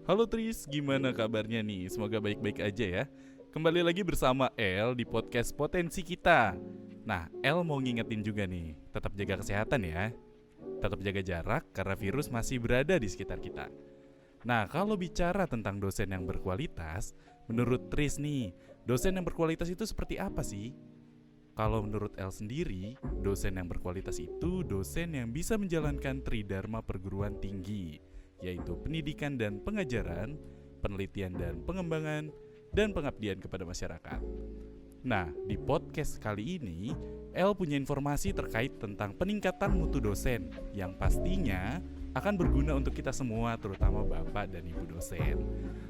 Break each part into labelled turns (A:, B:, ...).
A: Halo Tris, gimana kabarnya nih? Semoga baik-baik aja ya. Kembali lagi bersama El di podcast Potensi Kita. Nah, El mau ngingetin juga nih, tetap jaga kesehatan ya. Tetap jaga jarak karena virus masih berada di sekitar kita. Nah, kalau bicara tentang dosen yang berkualitas, menurut Tris nih, dosen yang berkualitas itu seperti apa sih? Kalau menurut El sendiri, dosen yang berkualitas itu dosen yang bisa menjalankan tridharma perguruan tinggi, yaitu pendidikan dan pengajaran, penelitian dan pengembangan, dan pengabdian kepada masyarakat. Nah, di podcast kali ini, El punya informasi terkait tentang peningkatan mutu dosen yang pastinya akan berguna untuk kita semua, terutama Bapak dan Ibu dosen.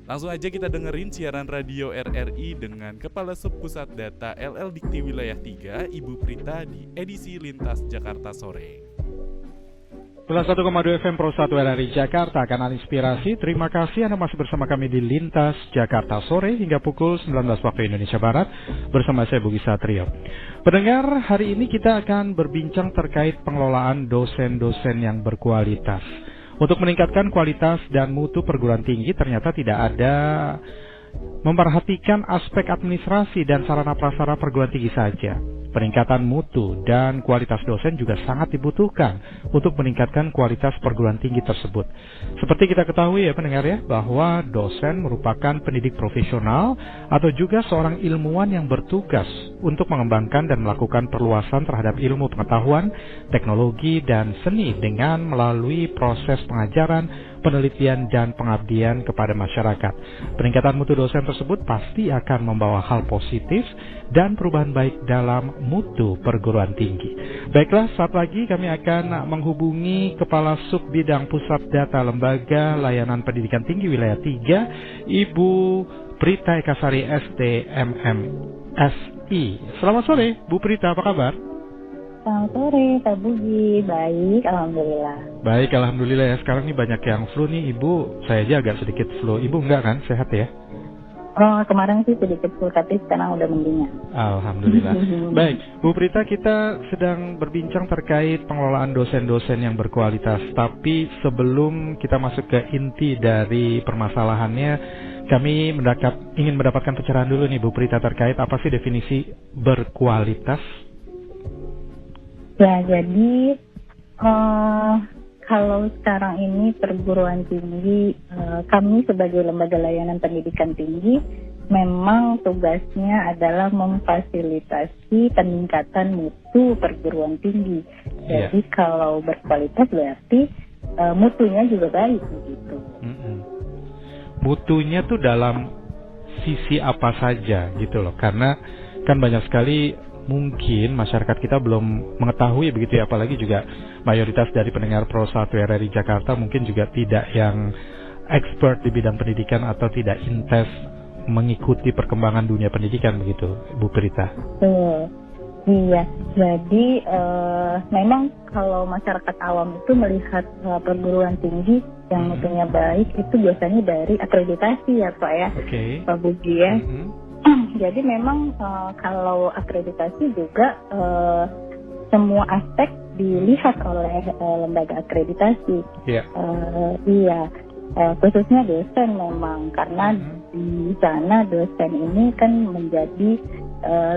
A: Langsung aja kita dengerin siaran radio RRI dengan Kepala Sub Pusat Data LL Dikti Wilayah 3, Ibu Prita di edisi Lintas Jakarta Sore.
B: 101,2 FM Pro 1 RRI Jakarta, kanal inspirasi. Terima kasih Anda masih bersama kami di Lintas Jakarta Sore hingga pukul 19 waktu Indonesia Barat bersama saya Budi Satrio. Pendengar, hari ini kita akan berbincang terkait pengelolaan dosen-dosen yang berkualitas. Untuk meningkatkan kualitas dan mutu perguruan tinggi ternyata tidak ada memperhatikan aspek administrasi dan sarana prasarana perguruan tinggi saja. Peningkatan mutu dan kualitas dosen juga sangat dibutuhkan untuk meningkatkan kualitas perguruan tinggi tersebut. Seperti kita ketahui ya pendengar ya, bahwa dosen merupakan pendidik profesional atau juga seorang ilmuwan yang bertugas untuk mengembangkan dan melakukan perluasan terhadap ilmu pengetahuan, teknologi, dan seni dengan melalui proses pengajaran, penelitian, dan pengabdian kepada masyarakat. Peningkatan mutu dosen tersebut pasti akan membawa hal positif dan perubahan baik dalam mutu perguruan tinggi. Baiklah, saat lagi kami akan menghubungi Kepala Sub Bidang Pusat Data Lembaga Layanan Pendidikan Tinggi Wilayah 3, Ibu Prita Ekasari STMMSI. Selamat sore, Bu Prita, apa kabar?
C: Selamat sore, Pak Budi. Baik, Alhamdulillah.
B: Baik, Alhamdulillah ya. Sekarang nih banyak yang flu nih, Ibu. Saya aja agak sedikit flu. Ibu enggak kan? Sehat ya?
C: Oh, kemarin sih sedikit flu, tapi sekarang udah mendingan.
B: Alhamdulillah. Baik, Bu Prita, kita sedang berbincang terkait pengelolaan dosen-dosen yang berkualitas. Tapi sebelum kita masuk ke inti dari permasalahannya, kami ingin mendapatkan pencerahan dulu nih Bu Prita terkait apa sih definisi berkualitas?
C: Ya, jadi kalau sekarang ini perguruan tinggi, kami sebagai lembaga layanan pendidikan tinggi memang tugasnya adalah memfasilitasi peningkatan mutu perguruan tinggi. Jadi kalau berkualitas berarti mutunya juga baik begitu.
B: Mutunya tuh dalam sisi apa saja gitu loh, karena kan banyak sekali mungkin masyarakat kita belum mengetahui begitu ya, apalagi juga mayoritas dari pendengar Pro 1 RRI Jakarta mungkin juga tidak yang expert di bidang pendidikan atau tidak intens mengikuti perkembangan dunia pendidikan begitu, Bu Prita.
C: Iya, jadi memang kalau masyarakat awam itu melihat perguruan tinggi yang mutunya baik itu biasanya dari akreditasi ya Pak ya, Pak Budi ya. Jadi memang kalau akreditasi juga semua aspek dilihat oleh lembaga akreditasi. Khususnya dosen memang, karena di sana dosen ini kan menjadi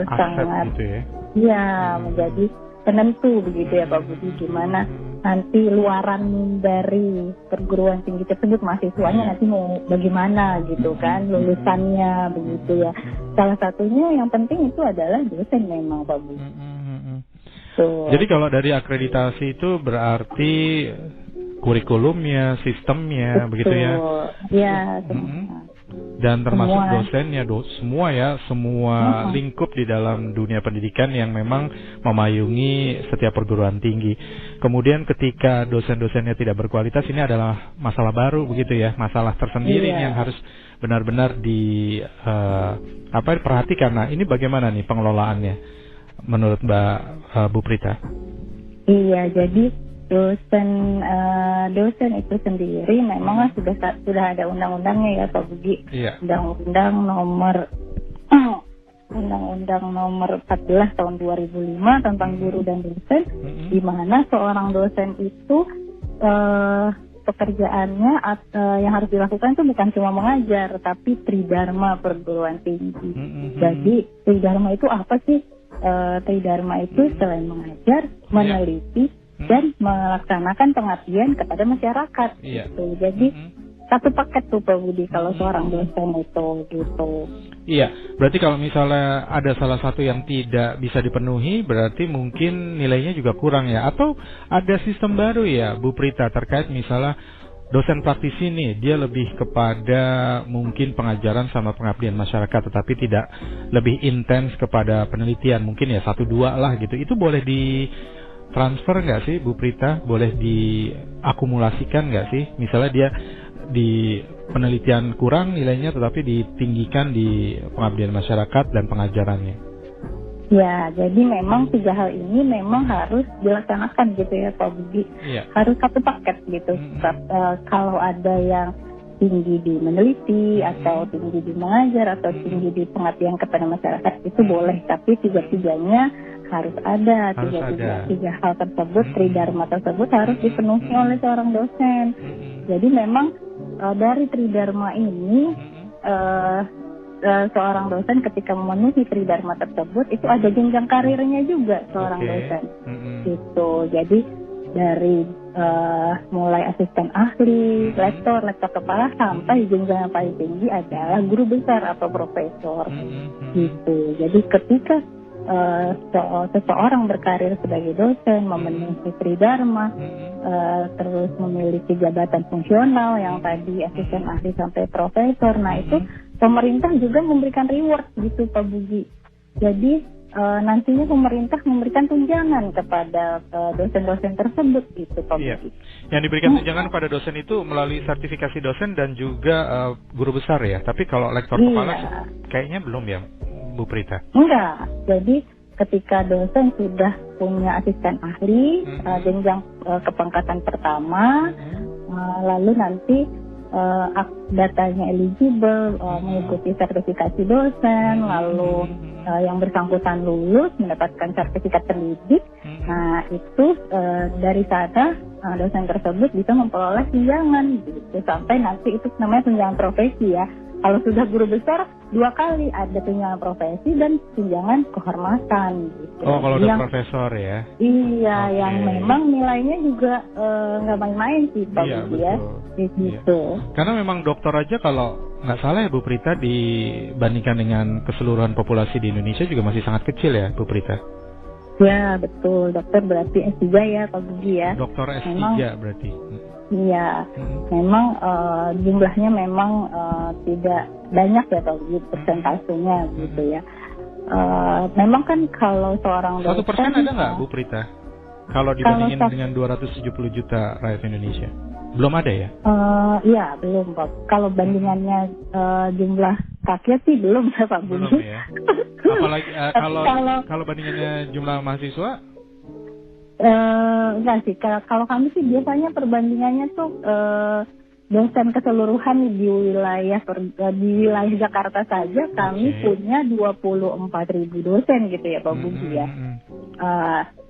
C: sangat
B: gitu ya?
C: Menjadi penentu begitu ya Pak Budi, gimana nanti luaran dari perguruan tinggi tersebut mahasiswanya nanti mau bagaimana gitu kan, lulusannya begitu ya. Salah satunya yang penting itu adalah dosen memang Pak Budi.
B: Jadi kalau dari akreditasi itu berarti kurikulumnya, sistemnya, begitu ya?
C: Iya.
B: Dan termasuk dosennya, semua lingkup di dalam dunia pendidikan yang memang memayungi setiap perguruan tinggi. Kemudian ketika dosen-dosennya tidak berkualitas, ini adalah masalah baru begitu ya, masalah tersendiri yang harus benar-benar diperhatikan. Nah, ini bagaimana nih pengelolaannya menurut Mbak Bu Prita? Iya,
C: jadi dosen itu sendiri memang sudah ada undang-undangnya ya Pak Budi. Undang-undang nomor 14 tahun 2005 tentang guru dan dosen, di mana seorang dosen itu pekerjaannya yang harus dilakukan itu bukan cuma mengajar, tapi tridharma perguruan tinggi. Jadi tridharma itu apa sih? Tridharma itu selain mengajar, meneliti, dan melaksanakan pengabdian kepada masyarakat. Gitu. Jadi satu paket tuh Pak Budi kalau seorang dosen itu gitu.
B: Iya, berarti kalau misalnya ada salah satu yang tidak bisa dipenuhi, berarti mungkin nilainya juga kurang ya. Atau ada sistem baru ya, Bu Prita, terkait misalnya dosen praktisi nih, dia lebih kepada mungkin pengajaran sama pengabdian masyarakat, tetapi tidak lebih intens kepada penelitian, mungkin ya 1-2 lah gitu. Itu boleh ditransfer nggak sih Bu Prita? Boleh diakumulasikan nggak sih? Misalnya dia di penelitian kurang nilainya, tetapi ditinggikan di pengabdian masyarakat dan pengajarannya.
C: Ya, jadi memang 3 hal ini memang harus dilaksanakan gitu ya Pak Budi. Harus satu paket gitu. Kalau ada yang tinggi di meneliti atau tinggi di mengajar atau tinggi di pengabdian kepada masyarakat itu boleh, tapi 3-tiganya harus ada. Tiga hal tersebut, tridharma tersebut harus dipenuhi oleh seorang dosen. Jadi memang dari tridharma ini seorang dosen ketika memenuhi tridharma tersebut itu ada jenjang karirnya juga seorang dosen. Gitu. Jadi dari mulai asisten ahli, lektor kepala sampai jenjang yang paling tinggi adalah guru besar atau profesor. Gitu. Jadi ketika seseorang berkarir sebagai dosen, memenuhi tridharma, terus memiliki jabatan fungsional yang tadi asisten ahli sampai profesor, nah itu pemerintah juga memberikan reward gitu Pak Budi. Jadi nantinya pemerintah memberikan tunjangan kepada dosen-dosen tersebut gitu Pak Budi.
B: Yang diberikan tunjangan pada dosen itu melalui sertifikasi dosen dan juga guru besar ya. Tapi kalau lektor kepala kayaknya belum ya Bu Prita?
C: Enggak. Jadi ketika dosen sudah punya asisten ahli, jenjang kepangkatan pertama, lalu nanti datanya eligible, mengikuti sertifikasi dosen, lalu yang bersangkutan lulus mendapatkan sertifikat terdidik. Nah itu dari sana dosen tersebut bisa memperoleh tunjangan gitu, sampai nanti itu namanya tunjangan profesi ya. Kalau sudah guru besar 2 kali ada tunjangan profesi dan tunjangan kehormatan gitu.
B: Oh, kalau udah profesor ya?
C: Iya, yang memang nilainya juga nggak main-main sih Pak Budi ya. Gitu.
B: Karena memang dokter aja kalau nggak salah ya Bu Prita, dibandingkan dengan keseluruhan populasi di Indonesia juga masih sangat kecil ya Bu Prita?
C: Ya betul, dokter berarti S3 ya Pak Budi ya.
B: Dokter S3 memang, berarti?
C: Iya, memang jumlahnya memang tidak banyak ya Pak Budi persentasenya gitu ya. Memang kan kalau seorang dokter
B: 1% ada nggak Bu Prita? Kalau dibandingin dengan 270 juta rakyat Indonesia? Belum ada ya?
C: Iya, belum Pak. Kalau bandingannya jumlah rakyat sih belum ya Pak Budi.
B: Belum ya. Apalagi kalau bandingannya jumlah mahasiswa?
C: Enggak sih. Kalau kami sih biasanya perbandingannya tuh dosen keseluruhan di wilayah Jakarta saja kami punya 24.000 dosen gitu ya Pak Budi ya.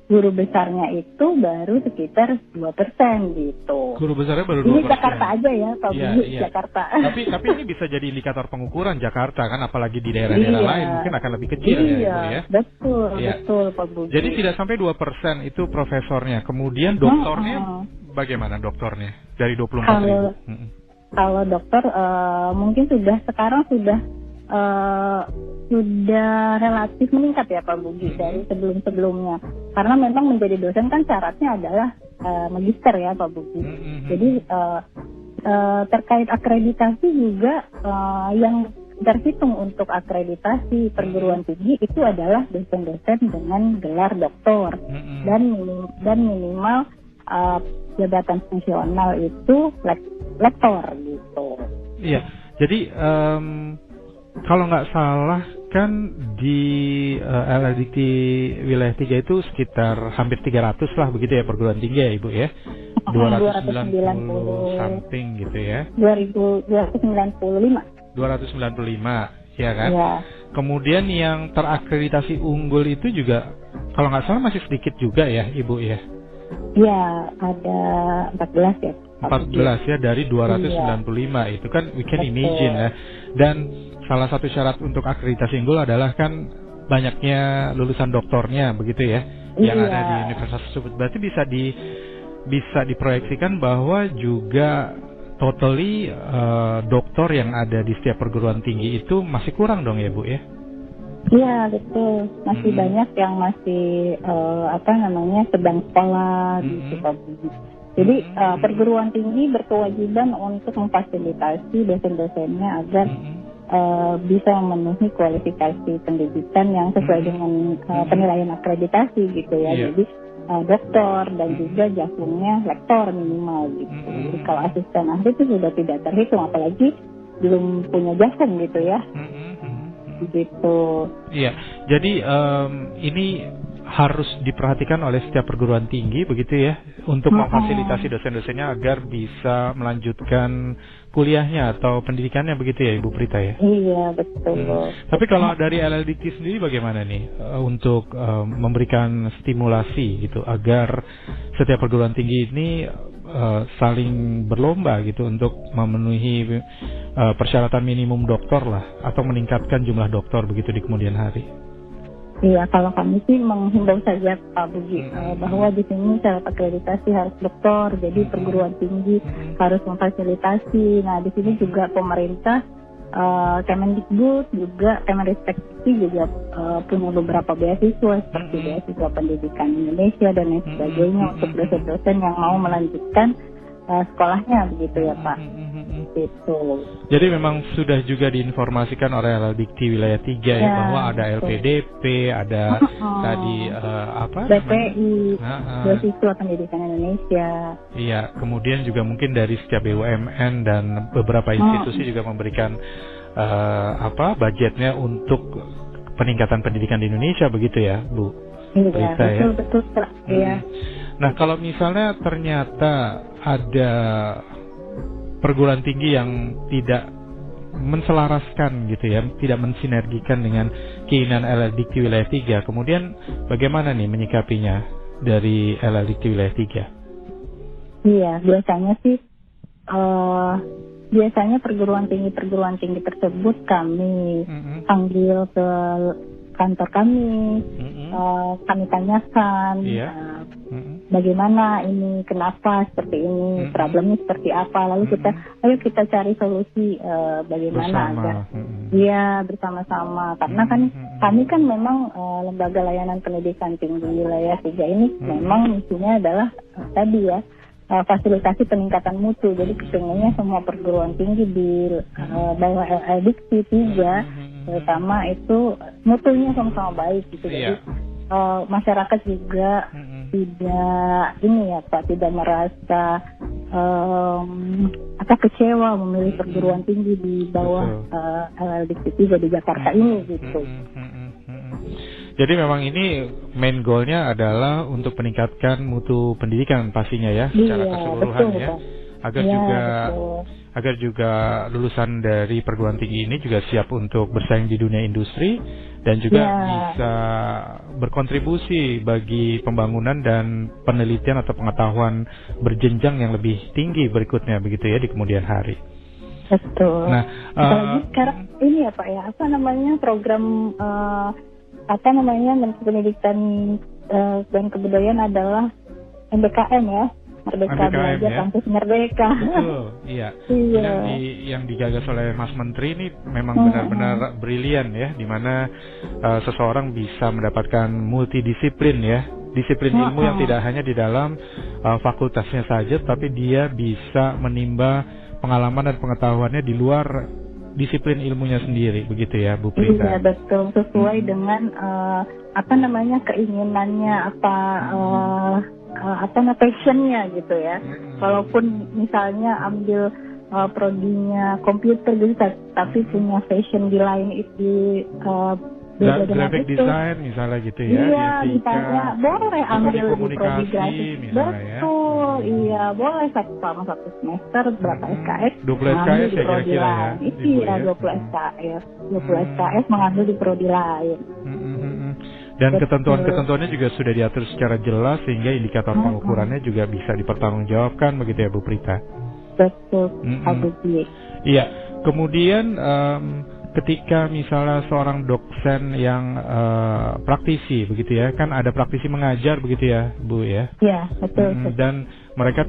C: Guru besarnya itu baru sekitar 2% gitu.
B: Guru besarnya baru 2%.
C: Ini Jakarta aja ya Pak Budi, Jakarta.
B: Tapi ini bisa jadi indikator pengukuran Jakarta kan, apalagi di daerah-daerah lain mungkin akan lebih kecil ya.
C: Betul Pak Budi.
B: Jadi tidak sampai 2% itu profesornya. Kemudian doktornya bagaimana doktornya dari 24.000?
C: Kalau dokter mungkin sekarang sudah relatif meningkat ya Pak Budi dari sebelum-sebelumnya. Karena memang menjadi dosen kan syaratnya adalah magister ya Pak Budi. Jadi terkait akreditasi juga yang terhitung untuk akreditasi perguruan tinggi itu adalah dosen-dosen dengan gelar doktor dan minimal jabatan fungsional itu lektor gitu.
B: Iya. Jadi kalau nggak salah kan di LLDT wilayah 3 itu sekitar hampir 300 lah begitu ya perguruan tinggi ya Ibu ya? 290 something gitu ya? 295 ya kan? Ya. Kemudian yang terakreditasi unggul itu juga kalau nggak salah masih sedikit juga ya Ibu ya?
C: Ya ada 14 ya.
B: 14 ya dari 295 itu kan we can imagine ya. Dan salah satu syarat untuk akreditasi unggul adalah kan banyaknya lulusan doktornya begitu ya yang ada di universitas tersebut. Berarti bisa diproyeksikan bahwa juga totally doktor yang ada di setiap perguruan tinggi itu masih kurang dong ya Bu ya?
C: Iya betul, masih banyak yang masih sedang sekolah gitu Pak Budi. Jadi perguruan tinggi berkewajiban untuk memfasilitasi dosen-dosennya agar bisa memenuhi kualifikasi pendidikan yang sesuai dengan penilaian akreditasi gitu ya. Jadi doktor dan juga jakungnya lektor minimal gitu. Jadi kalau asisten ahli itu sudah tidak terhitung, apalagi belum punya jakung gitu ya. Gitu.
B: Iya. Jadi ini harus diperhatikan oleh setiap perguruan tinggi begitu ya untuk memfasilitasi dosen-dosennya agar bisa melanjutkan kuliahnya atau pendidikannya begitu ya Ibu Prita ya.
C: Iya betul.
B: Tapi kalau dari LLDT sendiri bagaimana nih untuk memberikan stimulasi gitu agar setiap perguruan tinggi ini saling berlomba gitu untuk memenuhi persyaratan minimum doktor lah atau meningkatkan jumlah doktor begitu di kemudian hari.
C: Iya, kalau kami sih menghimbau saja Pak Budi bahwa di sini syarat akreditasi harus doktor, jadi perguruan tinggi harus memfasilitasi. Nah, di sini juga pemerintah, Kemendikbud juga Kemenristek juga punya beberapa beasiswa seperti beasiswa pendidikan Indonesia dan lain sebagainya untuk dosen-dosen yang mau melanjutkan sekolahnya begitu ya Pak. Gitu.
B: Jadi memang sudah juga diinformasikan oleh LLDikti wilayah 3 ya bahwa ada LPDP, ada tadi
C: BPI, beasiswa pendidikan Indonesia.
B: Iya, kemudian juga mungkin dari setiap BUMN dan beberapa institusi juga memberikan budgetnya untuk peningkatan pendidikan di Indonesia begitu ya, Bu.
C: Iya, betul. Iya.
B: Nah, kalau misalnya ternyata ada perguruan tinggi yang tidak menselaraskan gitu ya, tidak mensinergikan dengan keinginan LLDikti wilayah 3, kemudian bagaimana nih menyikapinya dari LLDikti wilayah 3?
C: Iya, biasanya perguruan tinggi tersebut kami panggil ke kantor kami, kami tanyakan bagaimana ini, kenapa seperti ini, problemnya seperti apa, lalu ayo kita cari solusi bagaimana agar bersama-sama, karena kan kami kan memang lembaga layanan pendidikan tinggi wilayah 3 ini memang misinya adalah tadi ya fasilitasi peningkatan mutu. Jadi kepengennya semua perguruan tinggi di bawah LLDikti 3 terutama itu mutunya sama-sama baik gitu. Jadi masyarakat juga tidak merasa kecewa memilih perguruan tinggi di bawah LLDikti 3 di Jakarta ini gitu.
B: Jadi memang ini main goalnya adalah untuk meningkatkan mutu pendidikan pastinya ya secara keseluruhan ya. Agar juga lulusan dari perguruan tinggi ini juga siap untuk bersaing di dunia industri dan juga bisa berkontribusi bagi pembangunan dan penelitian atau pengetahuan berjenjang yang lebih tinggi berikutnya begitu ya di kemudian hari.
C: Betul.
B: Nah,
C: apalagi sekarang ini ya Pak ya, program Menteri Pendidikan dan Kebudayaan adalah MBKM ya. Merdeka Belajar Kampus Merdeka.
B: Betul, iya. Yang digagas oleh Mas Menteri ini memang benar-benar brilian ya, di mana seseorang bisa mendapatkan multidisiplin ya, disiplin ilmu yang tidak hanya di dalam fakultasnya saja, tapi dia bisa menimba pengalaman dan pengetahuannya di luar disiplin ilmunya sendiri, begitu ya Bu Prita?
C: Iya betul, sesuai dengan keinginannya, passionnya gitu ya. Walaupun misalnya ambil prodinya komputer gitu, tapi punya passion di lain itu
B: graphic design misalnya gitu ya.
C: Iya, misalnya boleh ambil di prodi grafis. Betul, iya boleh selama 1 semester berapa SKS.
B: 20 SKS ya kira-kira ya.
C: Iya, 20 SKS. 20 SKS mengambil di prodi lain.
B: Dan
C: Betul.
B: ketentuan-ketentuannya juga sudah diatur secara jelas sehingga indikator pengukurannya juga bisa dipertanggungjawabkan begitu ya Bu Prita.
C: Betul, Pak Budi.
B: Iya. Kemudian ketika misalnya seorang dosen yang praktisi begitu ya, kan ada praktisi mengajar begitu ya Bu ya.
C: Iya, betul.
B: Dan mereka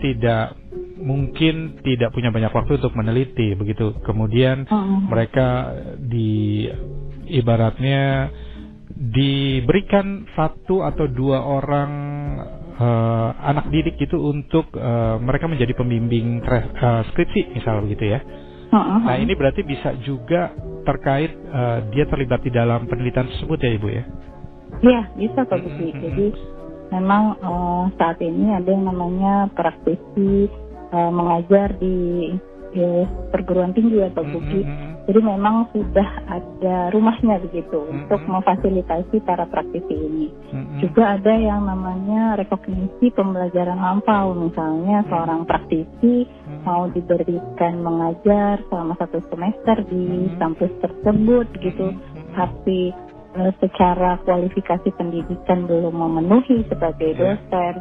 B: mungkin tidak punya banyak waktu untuk meneliti begitu. Kemudian mereka ibaratnya diberikan 1 atau 2 orang anak didik itu untuk mereka menjadi pembimbing skripsi misalnya begitu ya. Nah ini berarti bisa juga terkait dia terlibat di dalam penelitian tersebut ya Ibu ya?
C: Iya, bisa Pak Budi. Jadi memang saat ini ada yang namanya praktisi mengajar di perguruan tinggi ya Pak Budi. Jadi memang sudah ada rumahnya begitu untuk memfasilitasi para praktisi ini. Juga ada yang namanya rekognisi pembelajaran lampau. Misalnya seorang praktisi mau diberikan mengajar selama 1 semester di kampus tersebut gitu. Tapi secara kualifikasi pendidikan belum memenuhi sebagai dosen.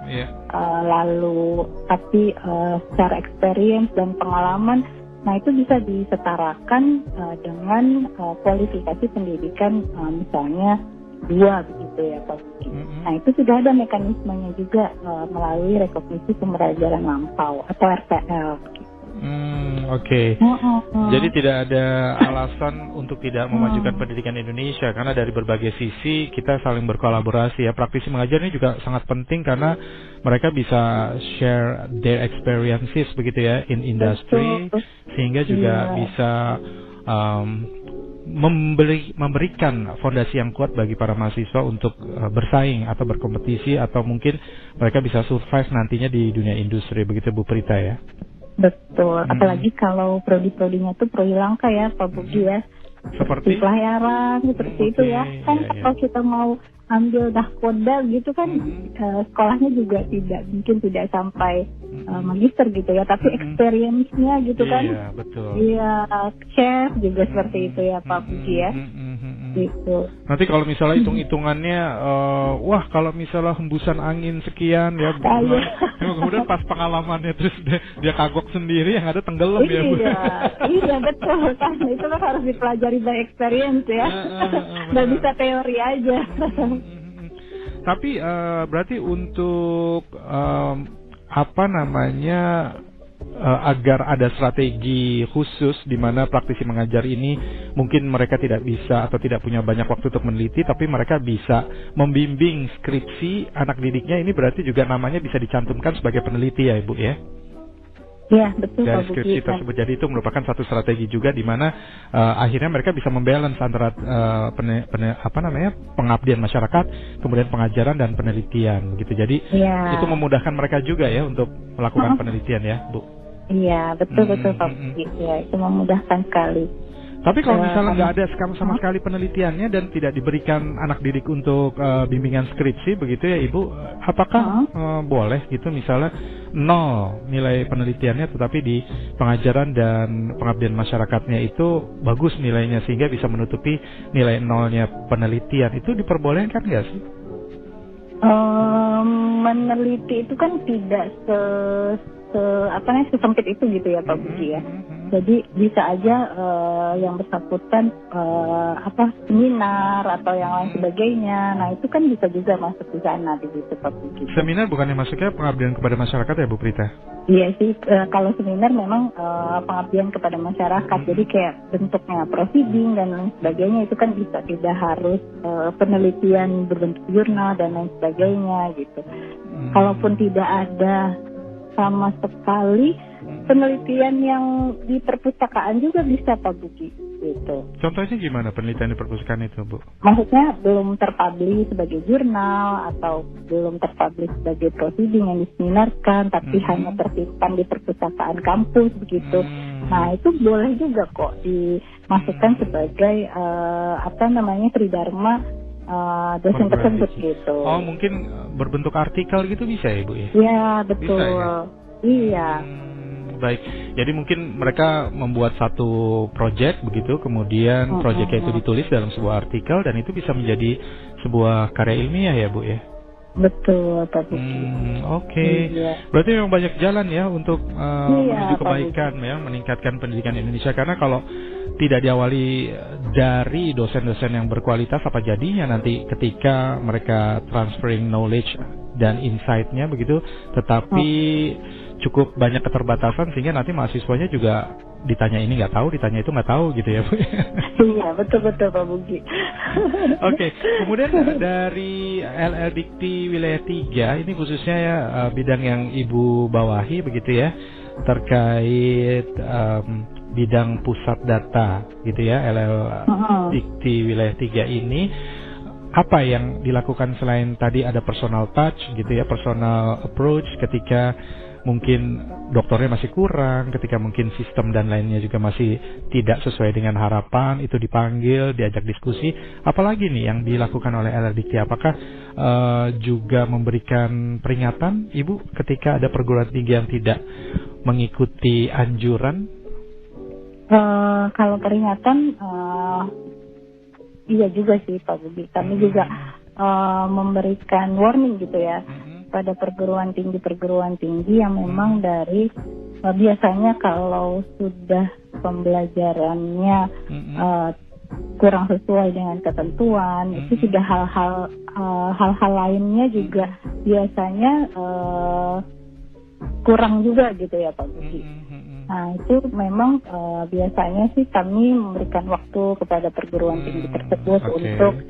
C: Lalu tapi secara experience dan pengalaman, nah itu bisa disetarakan dengan kualifikasi pendidikan misalnya 2 begitu ya Pak. Nah itu sudah ada mekanismenya juga melalui rekognisi pembelajaran lampau atau RPL.
B: Oke. Jadi tidak ada alasan untuk tidak memajukan pendidikan Indonesia karena dari berbagai sisi kita saling berkolaborasi ya. Praktisi mengajar ini juga sangat penting karena mereka bisa share their experiences begitu ya in industry sehingga juga bisa memberikan fondasi yang kuat bagi para mahasiswa untuk bersaing atau berkompetisi atau mungkin mereka bisa survive nantinya di dunia industri begitu Bu Prita ya.
C: Betul, apalagi kalau prodi-prodinya tuh prodi langka ya Pak Budi ya.
B: Seperti
C: pelayaran seperti itu ya. Kan kalau kita mau ambil dahkoda gitu kan sekolahnya juga tidak sampai magister gitu ya, tapi experience-nya gitu kan.
B: Iya, betul.
C: Iya, chef juga seperti itu ya Pak Budi ya. Gitu.
B: Nanti kalau misalnya hitung-hitungannya wah kalau misalnya hembusan angin sekian ya kemudian pas pengalamannya terus dia kagok sendiri yang ada tenggelam ya Bu.
C: Iya betul kan, itu kan harus dipelajari by experience ya. Nggak bisa teori aja.
B: Tapi berarti untuk agar ada strategi khusus di mana praktisi mengajar ini mungkin mereka tidak bisa atau tidak punya banyak waktu untuk meneliti, tapi mereka bisa membimbing skripsi anak didiknya, ini berarti juga namanya bisa dicantumkan sebagai peneliti ya Ibu ya?
C: Iya betul.
B: Dari skripsi tersebut. Jadi itu merupakan satu strategi juga di mana akhirnya mereka bisa membalance antara pengabdian masyarakat, kemudian pengajaran dan penelitian gitu. Jadi itu memudahkan mereka juga ya untuk melakukan penelitian ya Bu.
C: Iya betul Pak Budi. Ya itu memudahkan sekali.
B: Tapi kalau misalnya nggak ada sama sekali penelitiannya dan tidak diberikan anak didik untuk bimbingan skripsi begitu ya Ibu, apakah boleh gitu misalnya 0 nilai penelitiannya tetapi di pengajaran dan pengabdian masyarakatnya itu bagus nilainya sehingga bisa menutupi nilai 0-nya penelitian, itu diperbolehkan nggak sih?
C: Meneliti itu kan tidak sesempit itu gitu ya Pak Budi ya. Jadi bisa aja yang bersangkutan seminar atau yang lain sebagainya. Nah itu kan bisa juga masuk di sana di situ Pak Budi.
B: Seminar bukannya masuknya pengabdian kepada masyarakat ya Bu Prita?
C: Iya sih, kalau seminar memang pengabdian kepada masyarakat. Jadi kayak bentuknya proceeding dan lain sebagainya itu kan bisa, tidak harus penelitian berbentuk jurnal dan lain sebagainya gitu. Kalaupun tidak ada sama sekali penelitian yang di perpustakaan juga bisa Pak Budi gitu.
B: Contohnya gimana penelitian di perpustakaan itu Bu?
C: Maksudnya belum terpublish sebagai jurnal atau belum terpublish sebagai proceeding yang diseminarkan, tapi hanya tersimpan di perpustakaan kampus begitu. Nah itu boleh juga kok dimasukkan sebagai tridharma dosen tersebut gitu.
B: Oh mungkin berbentuk artikel gitu bisa ya Bu ya?
C: Iya betul.
B: Bisa, ya?
C: Iya.
B: Baik. Jadi mungkin mereka membuat satu project begitu, kemudian projectnya itu ditulis dalam sebuah artikel dan itu bisa menjadi sebuah karya ilmiah ya Bu ya?
C: Betul, Pak Buki.
B: Oke.
C: Iya.
B: Berarti memang banyak jalan ya untuk menuju
C: Pak
B: kebaikan ya, meningkatkan pendidikan Indonesia. Karena kalau tidak diawali dari dosen-dosen yang berkualitas, apa jadinya nanti ketika mereka transferring knowledge dan insight-nya begitu, tetapi cukup banyak keterbatasan sehingga nanti mahasiswanya juga ditanya ini nggak tahu, ditanya itu nggak tahu gitu ya Bu.
C: Iya, betul-betul Pak Buki.
B: Oke, kemudian dari LL Dikti Wilayah 3 ini khususnya ya bidang yang Ibu bawahi begitu ya, terkait bidang pusat data gitu ya, LL Dikti Wilayah 3 ini apa yang dilakukan selain tadi ada personal touch gitu ya, personal approach ketika mungkin dokternya masih kurang, ketika mungkin sistem dan lainnya juga masih tidak sesuai dengan harapan, itu dipanggil, diajak diskusi. Apalagi nih yang dilakukan oleh LL Dikti? Apakah juga memberikan peringatan, Ibu, ketika ada perguruan tinggi yang tidak mengikuti anjuran?
C: Kalau peringatan, iya juga sih Pak Budi. Kami juga memberikan warning gitu ya pada perguruan tinggi yang memang dari biasanya kalau sudah pembelajarannya kurang sesuai dengan ketentuan, itu sudah hal-hal lainnya juga biasanya kurang juga gitu ya Pak Budi. Nah itu memang biasanya sih kami memberikan waktu kepada perguruan tinggi tersebut untuk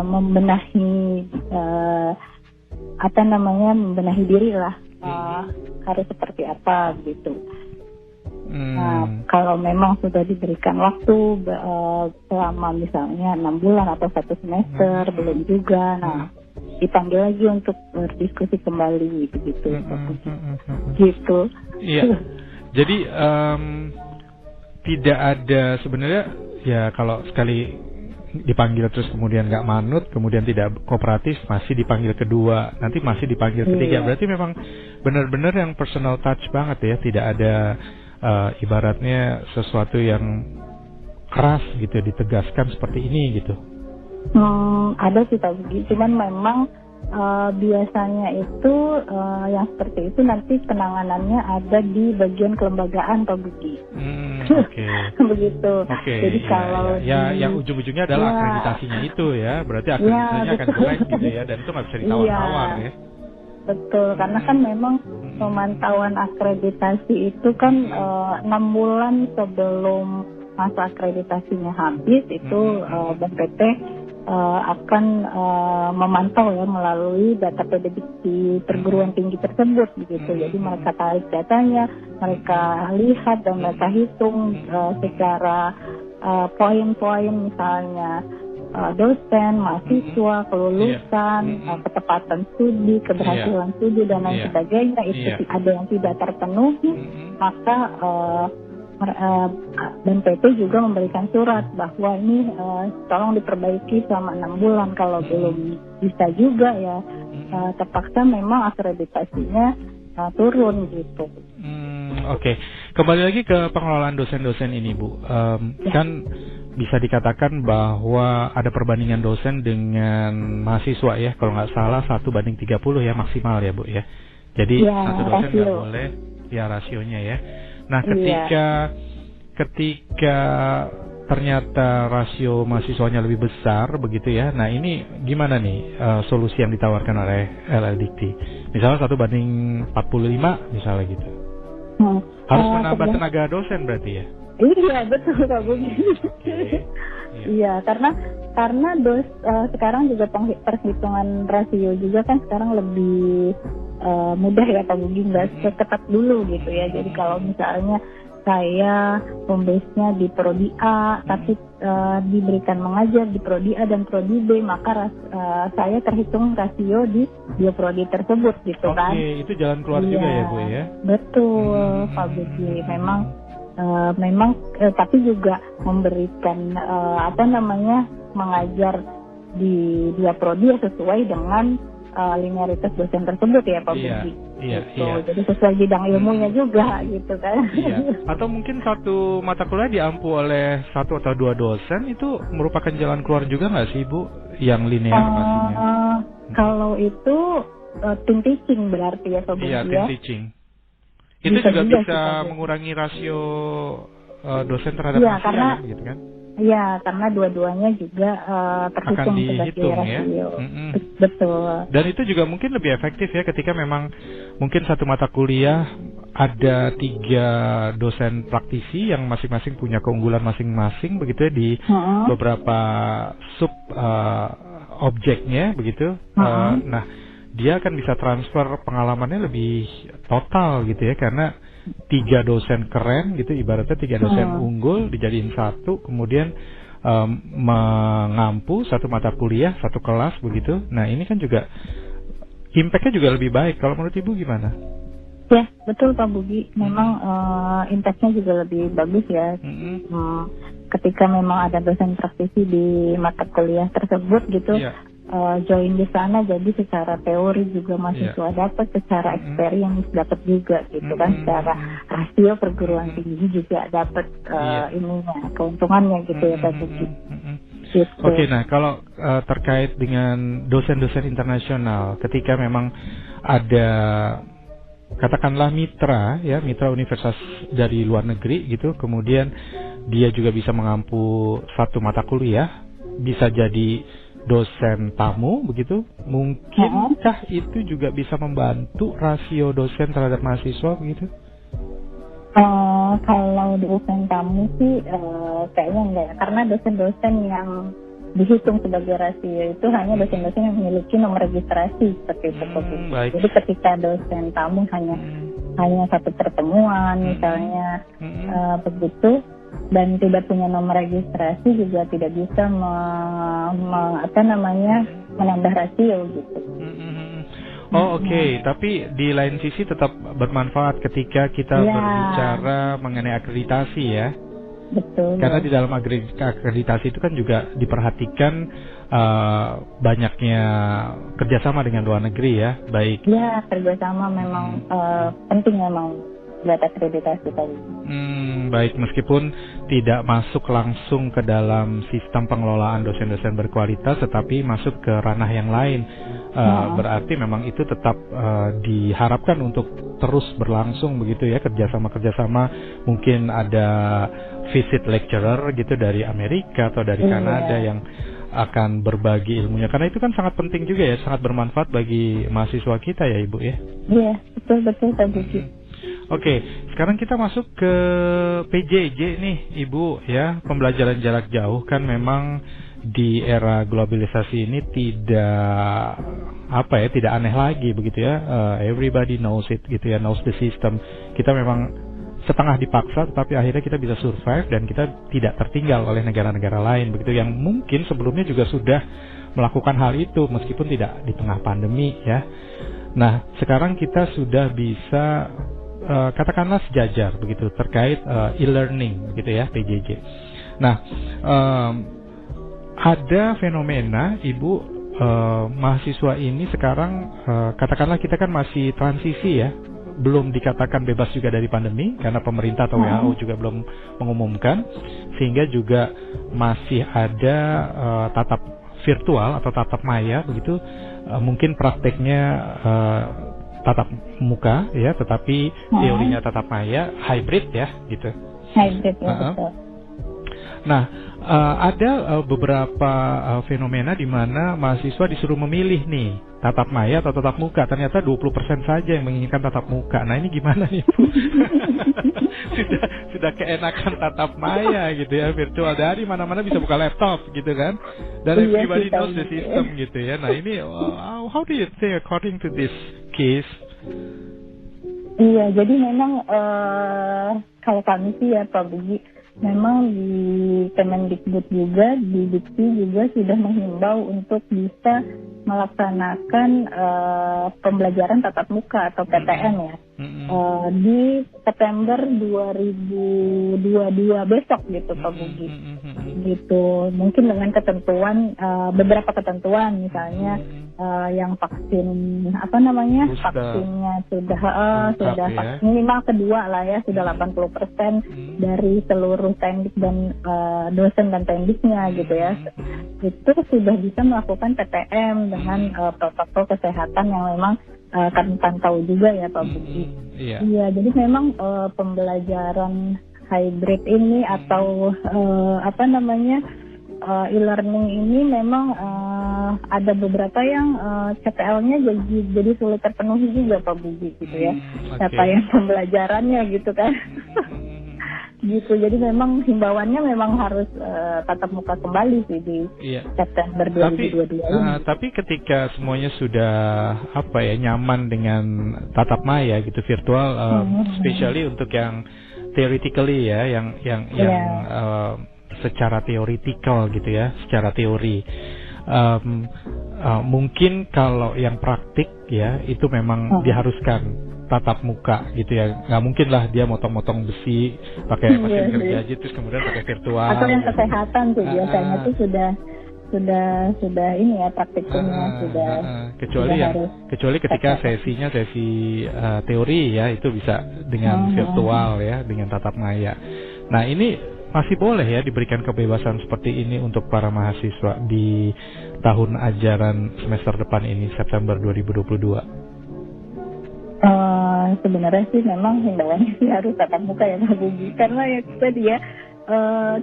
C: membenahi membenahi diri lah, harus seperti apa gitu. Nah, kalau memang sudah diberikan waktu selama misalnya 6 bulan atau 1 semester belum juga, nah dipanggil lagi untuk berdiskusi kembali begitu. Gitu.
B: Iya. Jadi tidak ada sebenarnya ya, kalau sekali dipanggil terus kemudian nggak manut, kemudian tidak kooperatif, masih dipanggil kedua, nanti masih dipanggil ketiga. Berarti memang benar-benar yang personal touch banget ya, tidak ada ibaratnya sesuatu yang keras gitu ditegaskan seperti ini gitu.
C: Ada sih Pak Bugi, cuman memang biasanya itu yang seperti itu nanti penanganannya ada di bagian kelembagaan Pak Bugi.
B: Oke.
C: Begitu. Jadi kalau
B: yang ujung-ujungnya adalah akreditasinya itu ya, berarti akreditasinya akan jelek gitu ya, dan itu nggak bisa ditawar-tawar ya.
C: Betul, karena kan memang pemantauan akreditasi itu kan 6 bulan sebelum masa akreditasinya habis itu BNPT akan memantau ya melalui data PDB di perguruan tinggi tersebut begitu. Jadi mereka tarik datanya, mereka lihat dan mereka hitung secara poin-poin misalnya dosen, mahasiswa, kelulusan, ketepatan studi, keberhasilan studi dan lain sebagainya. Itu ada yang tidak terpenuhi, maka BNPT juga memberikan surat bahwa ini tolong diperbaiki selama 6 bulan. Kalau belum bisa juga ya terpaksa memang akreditasinya turun gitu.
B: Oke. Kembali lagi ke pengelolaan dosen-dosen ini Bu. Kan bisa dikatakan bahwa ada perbandingan dosen dengan mahasiswa ya, kalau nggak salah 1:30 ya maksimal ya Bu ya. Jadi satu dosen nggak boleh ya rasionya ya. Nah ketika ternyata rasio mahasiswanya lebih besar begitu ya, nah ini gimana nih solusi yang ditawarkan oleh LL Dikti? Misalnya 1:45 misalnya gitu. Harus menambah tenaga dosen berarti ya?
C: Iya betul Pak Budi. Iya karena sekarang juga perhitungan rasio juga kan sekarang lebih mudah ya Pak Budi, nggak seketat dulu gitu ya. Jadi kalau misalnya saya home base-nya di Prodi A tapi diberikan mengajar di Prodi A dan Prodi B, maka saya terhitung rasio di 2 prodi tersebut gitu kan. Oke,
B: itu jalan keluar juga ya Bu ya?
C: Betul Pak Budi, memang tapi juga memberikan mengajar di 2 prodi sesuai dengan linearitas dosen tersebut ya Pak
B: Iya,
C: Budi.
B: iya,
C: Gitu.
B: iya.
C: Jadi sesuai bidang ilmunya juga gitu kan.
B: Iya. Atau mungkin satu mata kuliah diampu oleh satu atau dua dosen, itu merupakan jalan keluar juga nggak sih Ibu yang linear pastinya?
C: Kalau itu team teaching berarti ya Pak Budi
B: Iya,
C: ya.
B: team teaching. Itu
C: Bisa
B: juga
C: juga
B: bisa
C: sih,
B: mengurangi rasio dosen terhadap
C: Iya,
B: mahasiswa
C: karena
B: gitu kan?
C: Iya, karena dua-duanya juga terhitung
B: Akan
C: sebagai
B: dihitung ya.
C: rasio.
B: Mm-mm.
C: Betul.
B: Dan itu juga mungkin lebih efektif ya ketika memang mungkin satu mata kuliah ada 3 dosen praktisi yang masing-masing punya keunggulan masing-masing begitu ya di beberapa sub objeknya begitu. Nah, dia akan bisa transfer pengalamannya lebih total gitu ya, karena 3 dosen keren gitu, ibaratnya 3 dosen unggul dijadiin satu, kemudian mengampu satu mata kuliah, satu kelas begitu. Nah, ini kan juga impact-nya juga lebih baik. Kalau menurut Ibu gimana?
C: Ya, betul Pak Budi. Memang impact-nya juga lebih bagus ya. Ketika memang ada dosen praktisi di mata kuliah tersebut gitu, join di sana, jadi secara teori juga mahasiswa dapat, secara experience dapat juga gitu kan, secara rasio perguruan tinggi juga dapat ininya, keuntungannya gitu ya Pak Budi. Gitu.
B: Oke, nah kalau terkait dengan dosen-dosen internasional, ketika memang ada katakanlah mitra universitas dari luar negeri gitu, kemudian dia juga bisa mengampu satu mata kuliah, bisa jadi dosen tamu begitu, mungkinkah itu juga bisa membantu rasio dosen terhadap mahasiswa begitu?
C: Kalau dosen tamu sih kayaknya enggak ya, karena dosen-dosen yang dihitung sebagai rasio itu hanya dosen-dosen yang memiliki nomor registrasi seperti itu. Jadi ketika dosen tamu hanya satu pertemuan misalnya begitu, dan tidak punya nomor registrasi juga tidak bisa menambah rasio gitu.
B: Oke. Tapi di lain sisi tetap bermanfaat ketika kita berbicara mengenai akreditasi ya.
C: Betul.
B: Karena di dalam akreditasi itu kan juga diperhatikan banyaknya kerjasama dengan luar negeri ya, baik.
C: Ya, kerjasama memang penting memang buat akreditasi tadi.
B: Baik, meskipun tidak masuk langsung ke dalam sistem pengelolaan dosen-dosen berkualitas, tetapi masuk ke ranah yang lain. Berarti memang itu tetap diharapkan untuk terus berlangsung begitu ya, kerjasama mungkin ada visit lecturer gitu dari Amerika atau dari Kanada yang akan berbagi ilmunya, karena itu kan sangat penting juga ya, sangat bermanfaat bagi mahasiswa kita ya Ibu ya.
C: Iya, betul Pak Budi.
B: Oke, sekarang kita masuk ke PJJ nih Ibu ya. Pembelajaran jarak jauh kan memang di era globalisasi ini tidak aneh lagi begitu ya. Everybody knows it gitu ya, knows the system. Kita memang setengah dipaksa, tetapi akhirnya kita bisa survive dan kita tidak tertinggal oleh negara-negara lain begitu, yang mungkin sebelumnya juga sudah melakukan hal itu meskipun tidak di tengah pandemi ya. Nah, sekarang kita sudah bisa katakanlah sejajar begitu terkait e-learning begitu ya, PJJ. Nah, ada fenomena Ibu, mahasiswa ini sekarang katakanlah kita kan masih transisi ya, belum dikatakan bebas juga dari pandemi karena pemerintah atau WHO juga belum mengumumkan, sehingga juga masih ada tatap virtual atau tatap maya begitu, mungkin prakteknya tatap muka ya, tetapi teorinya tatap maya, hybrid ya gitu.
C: Hybrid ya, betul.
B: Nah, ada beberapa fenomena di mana mahasiswa disuruh memilih nih, tatap maya atau tatap muka. Ternyata 20% saja yang menginginkan tatap muka. Nah, ini gimana nih Bu? sudah keenakan tatap maya gitu ya, virtual, dari mana-mana bisa buka laptop gitu kan. Dan everybody knows the system gitu ya. Nah, ini how do you think according to this case?
C: Iya, jadi memang kalau kami sih ya Pak Budi, memang di Kemendikbud juga, di Dikti juga sudah menghimbau untuk bisa melaksanakan pembelajaran tatap muka atau PTM ya, di September 2022 besok gitu Pak Budi. Gitu, mungkin dengan ketentuan beberapa ketentuan, misalnya yang vaksin apa namanya
B: Booster.
C: vaksinnya sudah
B: Lengkap, ya.
C: vaksin minimal kedua lah ya, sudah 80% dari seluruh tendik dan dosen dan tendiknya gitu ya, itu sudah bisa melakukan PTM dengan protokol kesehatan yang memang kami pantau juga ya Pak Budi. Iya, jadi memang pembelajaran hybrid ini atau apa namanya e-learning ini memang ada beberapa yang CPL-nya jadi sulit terpenuhi juga Pak Budi gitu ya. Capaian pembelajarannya gitu kan. Gitu, jadi memang himbauannya memang harus tatap muka kembali sih di September 2022 ini.
B: Tapi ketika semuanya sudah nyaman dengan tatap maya gitu virtual, especially untuk yang theoretically ya, yang secara teoritikal gitu ya, secara teori. Mungkin kalau yang praktik ya itu memang diharuskan tatap muka gitu ya, nggak mungkin lah dia motong-motong besi pakai mesin kerja aja terus kemudian pakai virtual.
C: Atau yang kesehatan tuh biasanya tuh sudah ini ya praktikumnya kecuali ketika sesi
B: teori ya itu bisa dengan virtual ya, dengan tatap maya. Nah ini masih boleh ya diberikan kebebasan seperti ini untuk para mahasiswa di tahun ajaran semester depan ini, September 2022.
C: Sebenarnya sih memang himbauannya sih harus tatap muka ya Pak Budi, karena ya tadi ya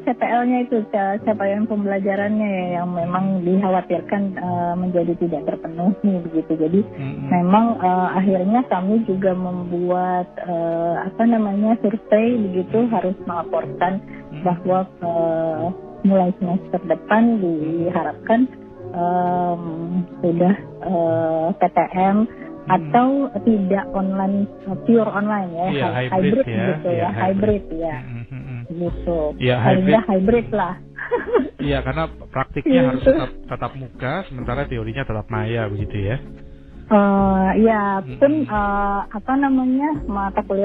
C: CPL-nya itu capaian pembelajarannya ya yang memang dikhawatirkan menjadi tidak terpenuhi begitu. Jadi memang akhirnya kami juga membuat survei begitu, harus melaporkan bahwa mulai semester depan diharapkan sudah PTM atau tidak online, pure online ya, hybrid gitu ya, hybrid ya. Gitu.
B: Ya,
C: hybrid lah.
B: Iya, karena praktiknya harus tatap muka, sementara teorinya tatap maya begitu ya.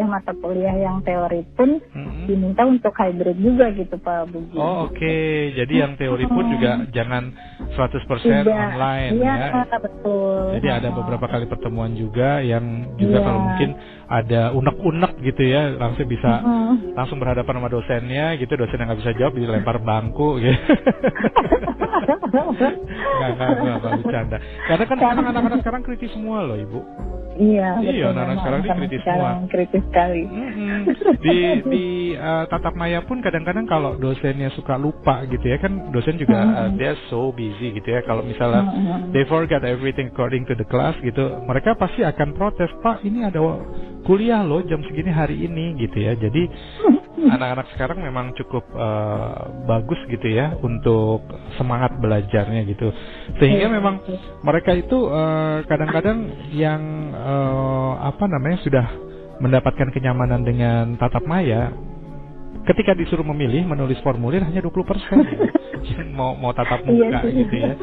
B: Mata kuliah yang teori pun diminta untuk hybrid juga gitu Pak Budi. Oke. Jadi yang teori pun juga jangan 100% online ya.
C: Betul.
B: Jadi ada beberapa kali pertemuan juga yang juga kalau mungkin ada unek-unek gitu ya, langsung bisa langsung berhadapan sama dosennya gitu, dosen yang nggak bisa jawab dilempar bangku gitu. Nggak bercanda. Karena kan sekarang anak-anak sekarang kritis semua loh Ibu.
C: Iya,
B: anak-anak sekarang ini kritis semua.
C: Kritis sekali.
B: Di tatap maya pun kadang-kadang kalau dosennya suka lupa gitu ya, kan dosen juga they're so busy gitu ya. Kalau misalnya they forgot everything according to the class gitu, mereka pasti akan protes, Pak ini ada kuliah loh jam segini hari ini gitu ya. Jadi anak-anak sekarang memang cukup bagus gitu ya untuk semangat belajarnya gitu, sehingga memang mereka itu kadang-kadang yang sudah mendapatkan kenyamanan dengan tatap maya, ketika disuruh memilih menulis formulir hanya 20% gitu. mau tatap muka gitu ya.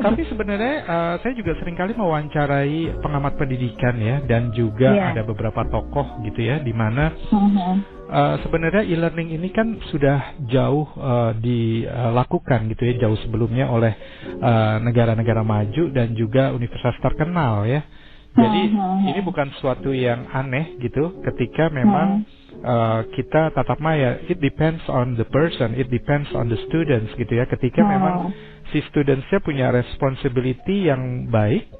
B: Tapi sebenarnya saya juga seringkali mewawancarai pengamat pendidikan ya, dan juga ada beberapa tokoh gitu ya, di mana sebenarnya e-learning ini kan sudah jauh dilakukan gitu ya, jauh sebelumnya oleh negara-negara maju dan juga universitas terkenal ya. Jadi ini bukan sesuatu yang aneh gitu ketika memang kita tatap maya. It depends on the person, it depends on the students gitu ya. Ketika memang si studentsnya punya responsibility yang baik,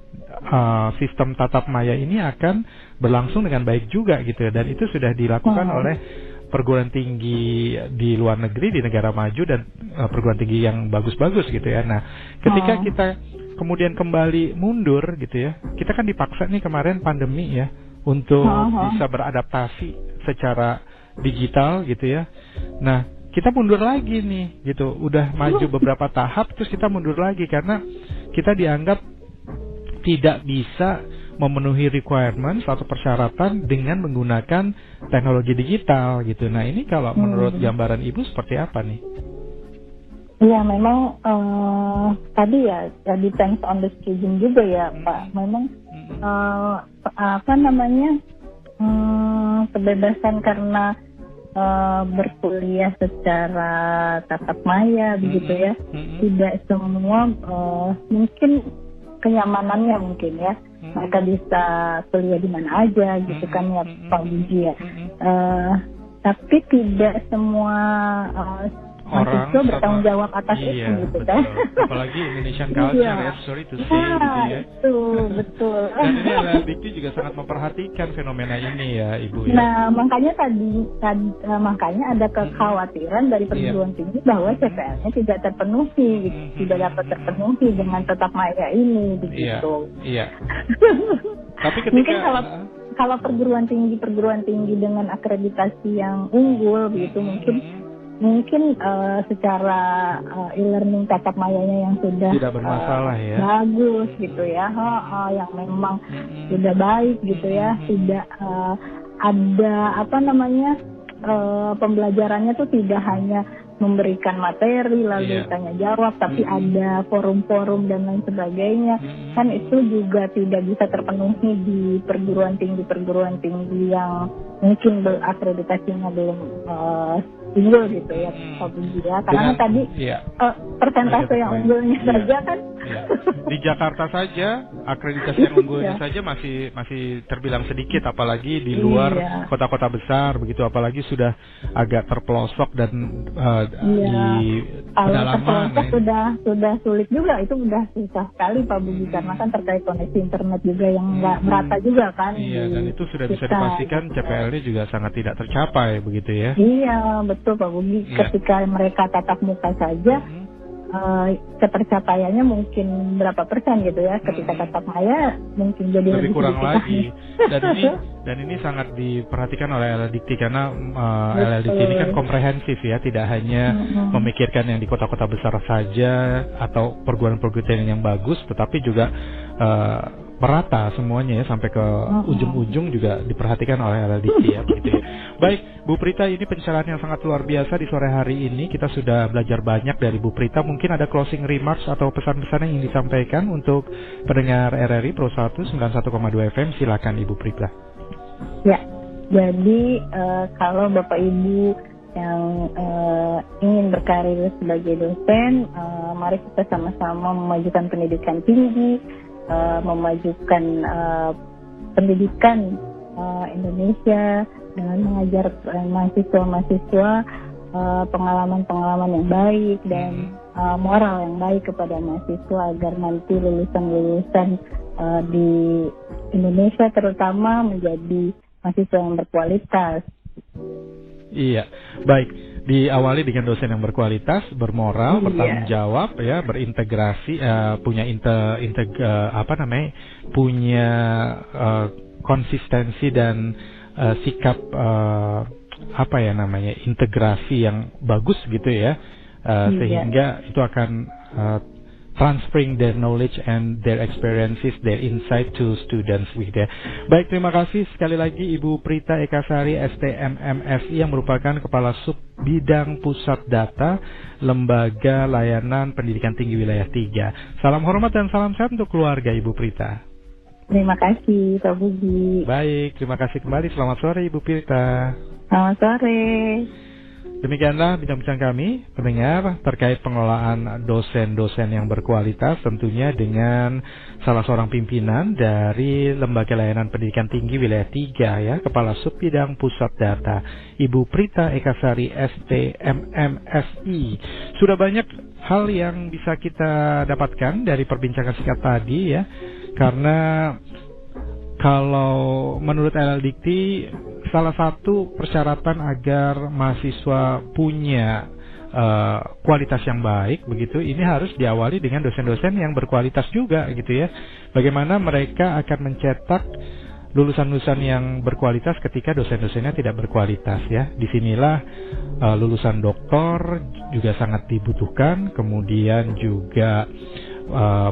B: sistem tatap maya ini akan berlangsung dengan baik juga gitu ya. Dan itu sudah dilakukan oleh perguruan tinggi di luar negeri, di negara maju, dan perguruan tinggi yang bagus-bagus gitu ya. Nah, ketika kita kemudian kembali mundur gitu ya, kita kan dipaksa nih kemarin pandemi ya untuk bisa beradaptasi secara digital gitu ya. Nah, kita mundur lagi nih gitu, udah maju beberapa tahap terus kita mundur lagi karena kita dianggap tidak bisa memenuhi requirements atau persyaratan dengan menggunakan teknologi digital gitu. Nah, ini kalau menurut gambaran Ibu seperti apa nih?
C: Iya, memang tadi ya depends on the student juga ya Pak. Memang kebebasan karena berkuliah secara tatap maya begitu ya. Tidak semua mungkin kenyamanannya mungkin ya. Mereka bisa kuliah di mana aja gitu kan ya Pak Budi ya. Tapi tidak semua mahasiswa bertanggung jawab atas itu gitu kan.
B: Apalagi Indonesian culture ya, sorry to say gitu ya.
C: Itu betul.
B: Dan ini LLDikti juga sangat memperhatikan fenomena ini ya Ibu ya.
C: Nah makanya makanya ada kekhawatiran dari perguruan tinggi bahwa CPL-nya tidak terpenuhi, tidak dapat terpenuhi dengan tetap maya ini begitu.
B: Iya. Tapi ketika
C: mungkin kalau perguruan tinggi dengan akreditasi yang unggul begitu mungkin secara e-learning tatap mayanya yang sudah
B: tidak bermasalah ya,
C: bagus gitu ya, yang memang sudah baik gitu ya, tidak ada pembelajarannya tuh tidak hanya memberikan materi lalu tanya jawab, tapi ada forum-forum dan lain sebagainya, kan itu juga tidak bisa terpenuhi di perguruan tinggi yang mungkin akreditasinya belum unggul gitu ya Pak Budi ya, karena tadi persentase yang unggulnya saja kan
B: di Jakarta saja akreditasi yang unggulnya saja masih terbilang sedikit, apalagi di luar kota-kota besar begitu, apalagi sudah agak terpelosok dan di pedalaman
C: sudah sulit juga, itu udah susah sekali Pak Budi karena kan terkait koneksi internet juga yang nggak merata juga kan.
B: Dan itu sudah bisa dipastikan CPL-nya juga sangat tidak tercapai begitu ya.
C: Iya betul Pak Budi, ketika mereka tatap muka saja ketercapaiannya mungkin berapa persen gitu ya, ketika tatap maya mungkin jadi
B: lebih kurang lagi. Dan ini sangat diperhatikan oleh LLDikti karena LLDikti ini kan komprehensif ya, tidak hanya memikirkan yang di kota-kota besar saja atau perguruan-perguruan yang bagus, tetapi juga merata semuanya ya, sampai ke ujung-ujung juga diperhatikan oleh LLDikti ya begitu ya. Baik Bu Prita, ini pencerahan yang sangat luar biasa di sore hari ini. Kita sudah belajar banyak dari Bu Prita. Mungkin ada closing remarks atau pesan-pesan yang ingin disampaikan untuk pendengar RRI Pro 1 91,2 FM. Silakan Ibu Prita.
C: Ya, jadi kalau Bapak Ibu yang ingin berkarir sebagai dosen, mari kita sama-sama memajukan pendidikan tinggi, memajukan pendidikan Indonesia dengan mengajar mahasiswa-mahasiswa pengalaman-pengalaman yang baik dan moral yang baik kepada mahasiswa agar nanti lulusan-lulusan di Indonesia terutama menjadi mahasiswa yang berkualitas. Iya, baik. Diawali dengan dosen yang berkualitas, bermoral, bertanggung jawab, ya, berintegrasi, punya konsistensi dan sikap integrasi yang bagus gitu ya, sehingga itu akan transferring their knowledge and their experiences, their insight to students with their. Baik, terima kasih sekali lagi Ibu Prita Ekasari STMMSI yang merupakan Kepala Sub Bidang Pusat Data Lembaga Layanan Pendidikan Tinggi Wilayah 3. Salam hormat dan salam sehat untuk keluarga Ibu Prita.
D: Terima kasih Pak Budi.
B: Baik, terima kasih kembali. Selamat sore Ibu Prita.
D: Selamat sore.
B: Demikianlah bincang-bincang kami, pendengar, terkait pengelolaan dosen-dosen yang berkualitas, tentunya dengan salah seorang pimpinan dari Lembaga Layanan Pendidikan Tinggi Wilayah 3 ya, Kepala Sub Bidang Pusat Data, Ibu Prita Ekasari STMMSI. Sudah banyak hal yang bisa kita dapatkan dari perbincangan singkat tadi ya, karena kalau menurut LLDikti, salah satu persyaratan agar mahasiswa punya kualitas yang baik begitu, ini harus diawali dengan dosen-dosen yang berkualitas juga gitu ya. Bagaimana mereka akan mencetak lulusan-lulusan yang berkualitas ketika dosen-dosennya tidak berkualitas ya. Disinilah lulusan doktor juga sangat dibutuhkan, kemudian juga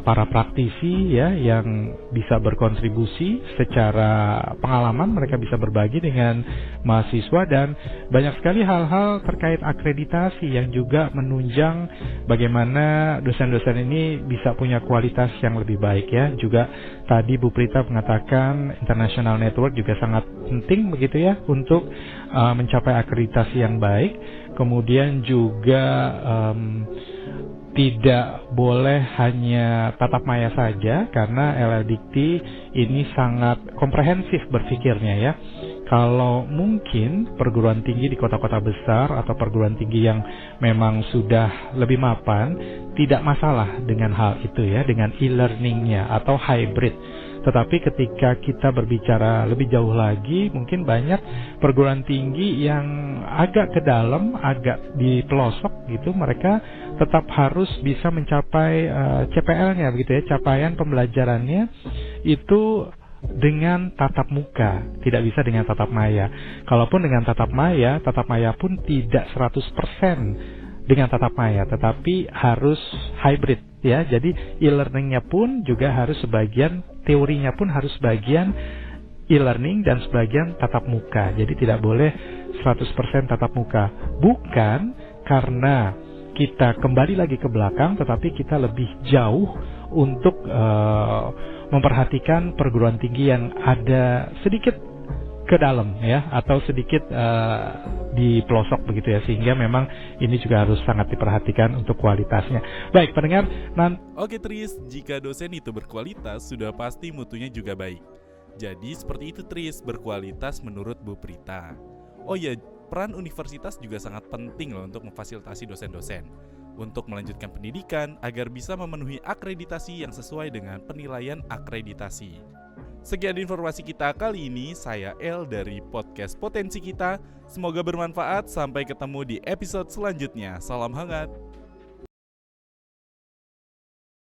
B: para praktisi ya yang bisa berkontribusi secara pengalaman, mereka bisa berbagi dengan mahasiswa, dan banyak sekali hal-hal terkait akreditasi yang juga menunjang bagaimana dosen-dosen ini bisa punya kualitas yang lebih baik ya. Juga tadi Bu Prita mengatakan international network juga sangat penting begitu ya untuk mencapai akreditasi yang baik. Kemudian juga tidak boleh hanya tatap maya saja, karena LL Dikti ini sangat komprehensif berpikirnya ya. Kalau mungkin perguruan tinggi di kota-kota besar atau perguruan tinggi yang memang sudah lebih mapan, tidak masalah dengan hal itu ya, dengan e-learningnya atau hybrid. Tetapi ketika kita berbicara lebih jauh lagi, mungkin banyak perguruan tinggi yang agak ke dalam, agak di pelosok gitu, mereka tetap harus bisa mencapai CPL-nya begitu ya, capaian pembelajarannya itu dengan tatap muka, tidak bisa dengan tatap maya. Kalaupun dengan tatap maya pun tidak 100% dengan tatap maya, tetapi harus hybrid ya. Jadi e-learningnya pun juga harus sebagian, teorinya pun harus sebagian e-learning dan sebagian tatap muka. Jadi tidak boleh 100% tatap muka. Bukan karena kita kembali lagi ke belakang, tetapi kita lebih jauh untuk memperhatikan perguruan tinggi yang ada sedikit ke dalam ya, atau sedikit di pelosok begitu ya, sehingga memang ini juga harus sangat diperhatikan untuk kualitasnya. Baik pendengar,
A: Oke Tris, jika dosen itu berkualitas, sudah pasti mutunya juga baik. Jadi seperti itu Tris, berkualitas menurut Bu Prita. Oh iya, peran universitas juga sangat penting loh untuk memfasilitasi dosen-dosen untuk melanjutkan pendidikan agar bisa memenuhi akreditasi yang sesuai dengan penilaian akreditasi. Sekian informasi kita kali ini, saya El dari podcast Potensi Kita. Semoga bermanfaat, sampai ketemu di episode selanjutnya. Salam hangat.